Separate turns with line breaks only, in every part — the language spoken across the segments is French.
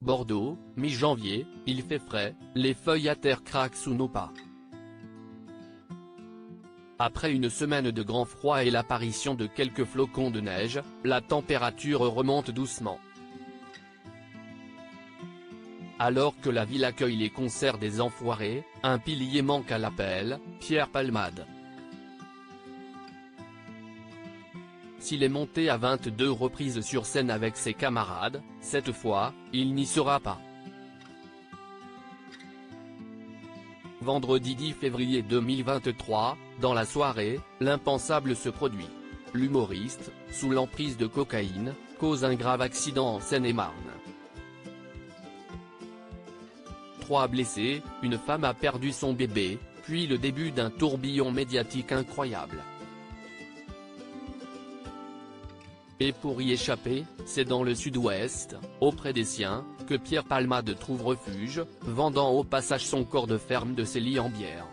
Bordeaux, mi-janvier, il fait frais, les feuilles à terre craquent sous nos pas. Après une semaine de grand froid et l'apparition de quelques flocons de neige, la température remonte doucement. Alors que la ville accueille les concerts des Enfoirés, un pilier manque à l'appel, Pierre Palmade. S'il est monté à 22 reprises sur scène avec ses camarades, cette fois, il n'y sera pas. Vendredi 10 février 2023, dans la soirée, l'impensable se produit. L'humoriste, sous l'emprise de cocaïne, cause un grave accident en Seine-et-Marne. 3 blessés, une femme a perdu son bébé, puis le début d'un tourbillon médiatique incroyable. Et pour y échapper, c'est dans le sud-ouest, auprès des siens, que Pierre Palmade trouve refuge, vendant au passage son corps de ferme de Célie en bière.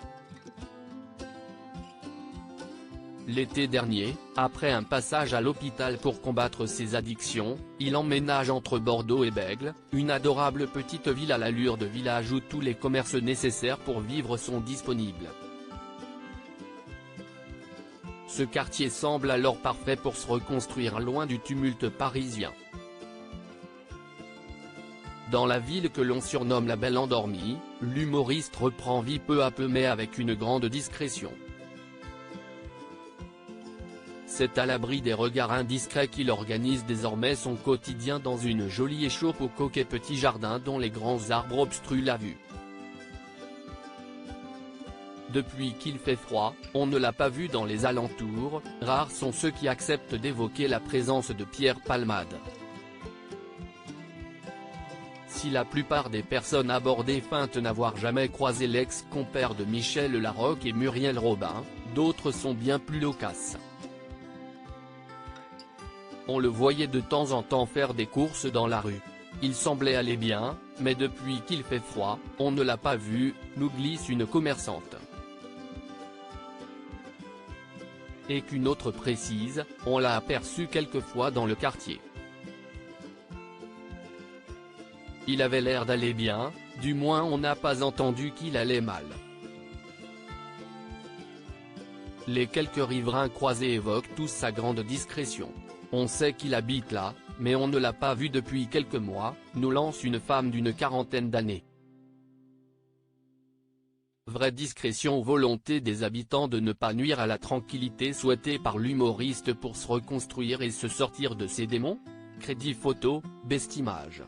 L'été dernier, après un passage à l'hôpital pour combattre ses addictions, il emménage entre Bordeaux et Bègles, une adorable petite ville à l'allure de village où tous les commerces nécessaires pour vivre sont disponibles. Ce quartier semble alors parfait pour se reconstruire loin du tumulte parisien. Dans la ville que l'on surnomme la Belle Endormie, l'humoriste reprend vie peu à peu mais avec une grande discrétion. C'est à l'abri des regards indiscrets qu'il organise désormais son quotidien dans une jolie échoppe au coquet petit jardin dont les grands arbres obstruent la vue. Depuis qu'il fait froid, on ne l'a pas vu dans les alentours, rares sont ceux qui acceptent d'évoquer la présence de Pierre Palmade. Si la plupart des personnes abordées feintent n'avoir jamais croisé l'ex-compère de Michel Larocque et Muriel Robin, d'autres sont bien plus loquaces. On le voyait de temps en temps faire des courses dans la rue. Il semblait aller bien, mais depuis qu'il fait froid, on ne l'a pas vu, nous glisse une commerçante. Et qu'une autre précise, on l'a aperçu quelquefois dans le quartier. Il avait l'air d'aller bien, du moins on n'a pas entendu qu'il allait mal. Les quelques riverains croisés évoquent tous sa grande discrétion. On sait qu'il habite là, mais on ne l'a pas vu depuis quelques mois, nous lance une femme d'une quarantaine d'années. Vraie discrétion ou volonté des habitants de ne pas nuire à la tranquillité souhaitée par l'humoriste pour se reconstruire et se sortir de ses démons? Crédit photo, Bestimage.